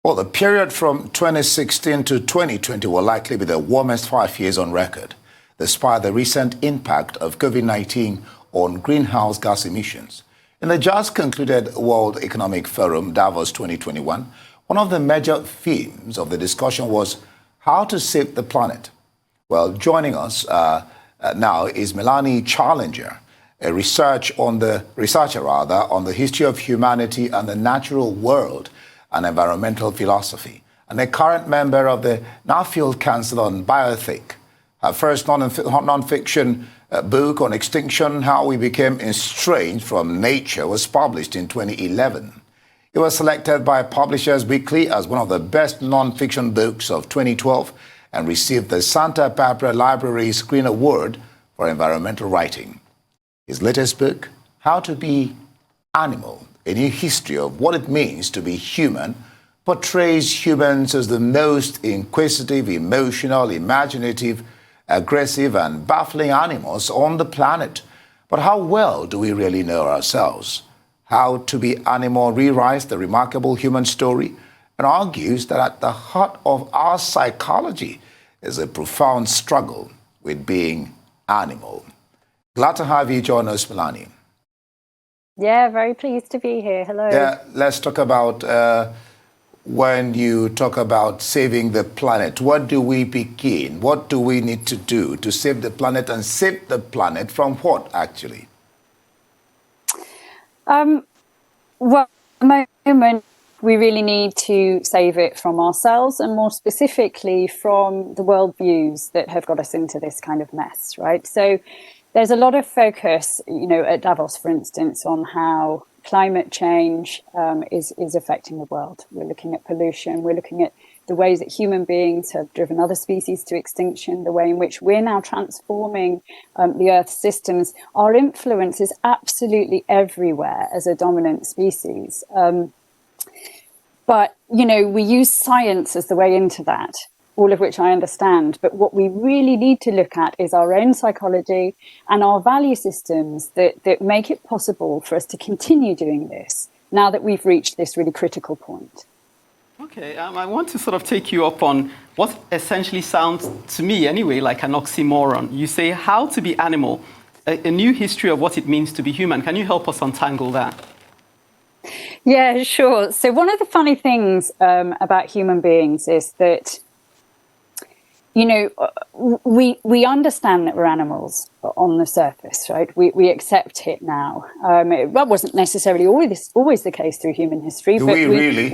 Well, the period from 2016 to 2020 will likely be the warmest 5 years on record, despite the recent impact of COVID-19 on greenhouse gas emissions. In the just concluded World Economic Forum, Davos 2021, one of the major themes of the discussion was how to save the planet. Well, joining us now is Melanie Challenger, a researcher on the history of humanity and the natural world and environmental philosophy, and a current member of the NUFFIELD Council on BIOETHIC. Her first non-fiction book on extinction, How We Became Estranged from Nature, was published in 2011. It was selected by Publishers Weekly as one of the best non-fiction books of 2012 and received the Santa Barbara Library's Green Award for environmental writing. His latest book, How to Be Animal, A New History of What It Means to Be Human, portrays humans as the most inquisitive, emotional, imaginative, aggressive, and baffling animals on the planet. But how well do we really know ourselves? How to Be Animal rewrites the remarkable human story and argues that at the heart of our psychology is a profound struggle with being animal. Glad to have you join us, Melanie. Yeah, very pleased to be here. Hello. Yeah, let's talk about when you talk about saving the planet. What do we begin? What do we need to do to save the planet, and save the planet from what, actually? Well, at the moment, we really need to save it from ourselves, and more specifically from the worldviews that have got us into this kind of mess, right? So there's a lot of focus, at Davos, for instance, on how climate change is affecting the world. We're looking at pollution. We're looking at the ways that human beings have driven other species to extinction, the way in which we're now transforming the Earth's systems. Our influence is absolutely everywhere as a dominant species. But, we use science as the way into that, all of which I understand. But what we really need to look at is our own psychology and our value systems that make it possible for us to continue doing this now that we've reached this really critical point. Okay, I want to sort of take you up on what essentially sounds to me anyway like an oxymoron. You say how to be animal, a new history of what it means to be human. Can you help us untangle that? Yeah, sure. So one of the funny things about human beings is that we understand that we're animals on the surface, right? We accept it now. That wasn't necessarily always the case through human history. Do but we really?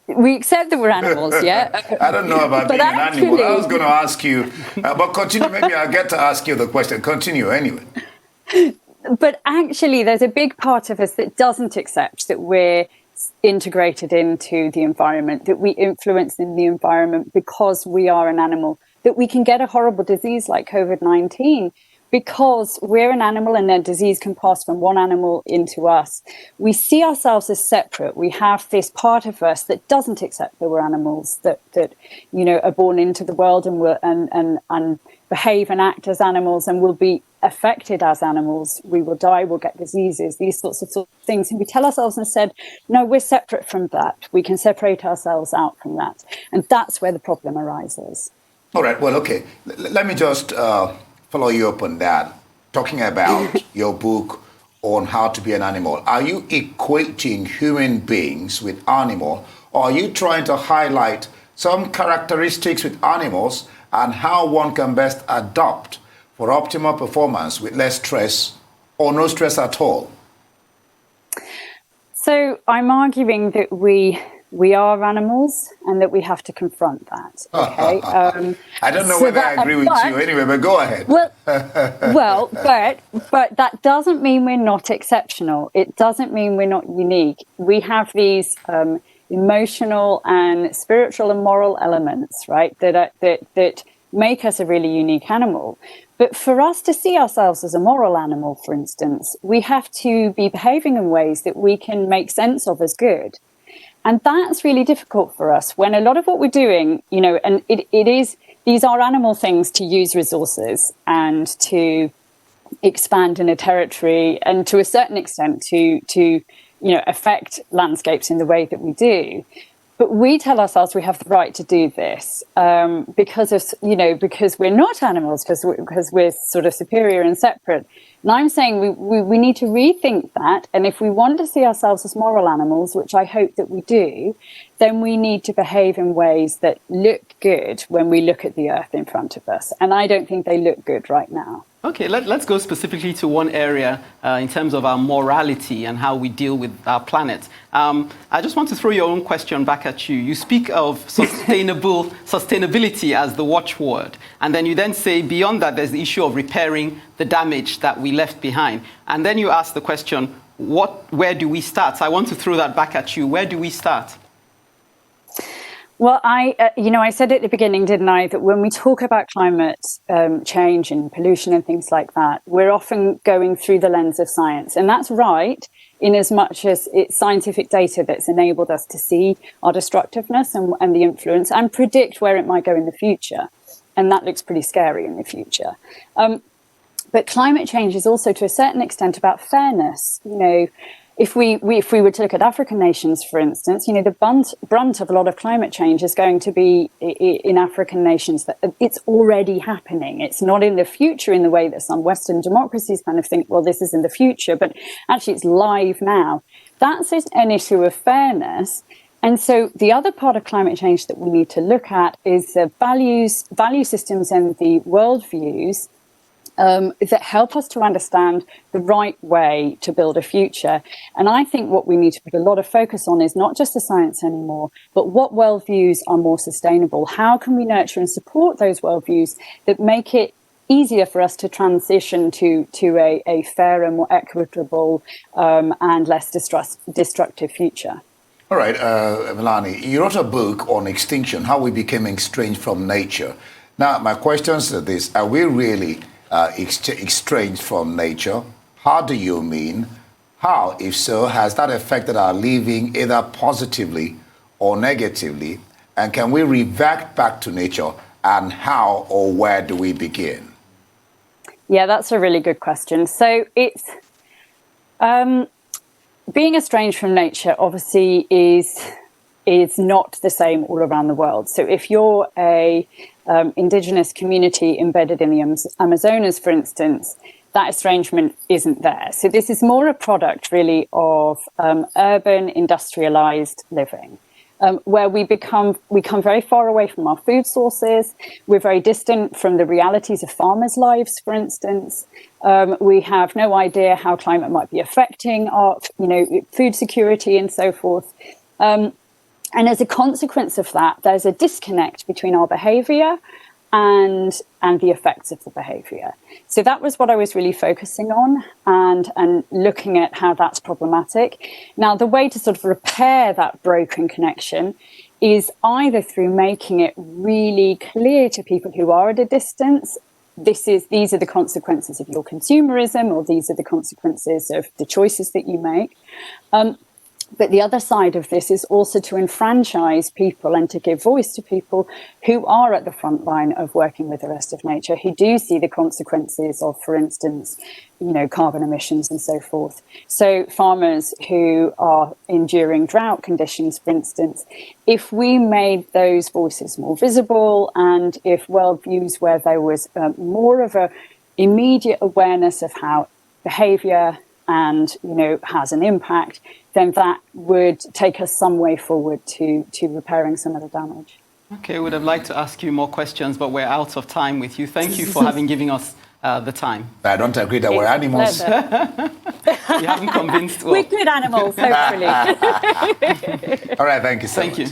We accept that we're animals, yeah? I don't know about being an animal. I was going to ask you, but continue. Maybe I'll get to ask you the question. Continue anyway. But actually, there's a big part of us that doesn't accept that we're integrated into the environment, that we influence in the environment because we are an animal, that we can get a horrible disease like COVID-19 because we're an animal and then disease can pass from one animal into us. We see ourselves as separate. We have this part of us that doesn't accept that we're animals, that are born into the world and behave and act as animals and will be affected as animals. We will die, we'll get diseases, these sorts of things. And we tell ourselves instead, no, we're separate from that. We can separate ourselves out from that. And that's where the problem arises. All right, well, okay. Let me just follow you up on that. Talking about your book on how to be an animal. Are you equating human beings with animal, or are you trying to highlight some characteristics with animals and how one can best adapt for optimal performance with less stress or no stress at all? So I'm arguing that we are animals and that we have to confront that. Okay. I don't know whether I agree with you anyway, but go ahead. But that doesn't mean we're not exceptional. It doesn't mean we're not unique. We have these emotional and spiritual and moral elements, right, that make us a really unique animal. But for us to see ourselves as a moral animal, for instance, we have to be behaving in ways that we can make sense of as good. And that's really difficult for us when a lot of what we're doing, and these are animal things to use resources and to expand in a territory and to a certain extent to affect landscapes in the way that we do. But we tell ourselves we have the right to do this because we're not animals, because we're sort of superior and separate. And I'm saying we need to rethink that. And if we want to see ourselves as moral animals, which I hope that we do, then we need to behave in ways that look good when we look at the earth in front of us. And I don't think they look good right now. Okay, let's go specifically to one area in terms of our morality and how we deal with our planet. I just want to throw your own question back at you. You speak of sustainability as the watchword, and then you then say beyond that there's the issue of repairing the damage that we left behind. And then you ask the question, where do we start? So I want to throw that back at you. Where do we start? Well, I said at the beginning, didn't I, that when we talk about climate change and pollution and things like that, we're often going through the lens of science. And that's right, in as much as it's scientific data that's enabled us to see our destructiveness and the influence and predict where it might go in the future. And that looks pretty scary in the future. But climate change is also, to a certain extent, about fairness. If we were to look at African nations, for instance, the brunt of a lot of climate change is going to be in African nations. That it's already happening. It's not in the future in the way that some Western democracies kind of think, well, this is in the future, but actually it's live now. That's an issue of fairness. And so the other part of climate change that we need to look at is the value systems and the worldviews that help us to understand the right way to build a future. And I think what we need to put a lot of focus on is not just the science anymore, but what worldviews are more sustainable. How can we nurture and support those worldviews that make it easier for us to transition to a fairer, more equitable and less destructive future? All right, Melanie, you wrote a book on extinction, how we became estranged from nature. Now, my questions are this: are we really estranged from nature? How do you mean? How, if so, has that affected our living either positively or negatively? And can we revert back to nature? And how or where do we begin? Yeah, that's a really good question. So it's being estranged from nature obviously is not the same all around the world. So if you're a indigenous community embedded in the Amazonas, for instance, that estrangement isn't there. So this is more a product really of urban industrialized living, where we come very far away from our food sources. We're very distant from the realities of farmers' lives, for instance. We have no idea how climate might be affecting our food security and so forth. And as a consequence of that, there's a disconnect between our behavior and the effects of the behavior. So that was what I was really focusing on and looking at how that's problematic. Now, the way to sort of repair that broken connection is either through making it really clear to people who are at a distance, these are the consequences of your consumerism, or these are the consequences of the choices that you make. But the other side of this is also to enfranchise people and to give voice to people who are at the front line of working with the rest of nature, who do see the consequences of, for instance, carbon emissions and so forth. So farmers who are enduring drought conditions, for instance, if we made those voices more visible, and if worldviews where there was more of a immediate awareness of how behaviour and has an impact, then that would take us some way forward to repairing some of the damage. Okay, would have liked to ask you more questions, but we're out of time with you. Thank you for given us the time. I don't agree that we're animals. You haven't convinced. We're good animals, hopefully. All right, thank you so much. Thank you.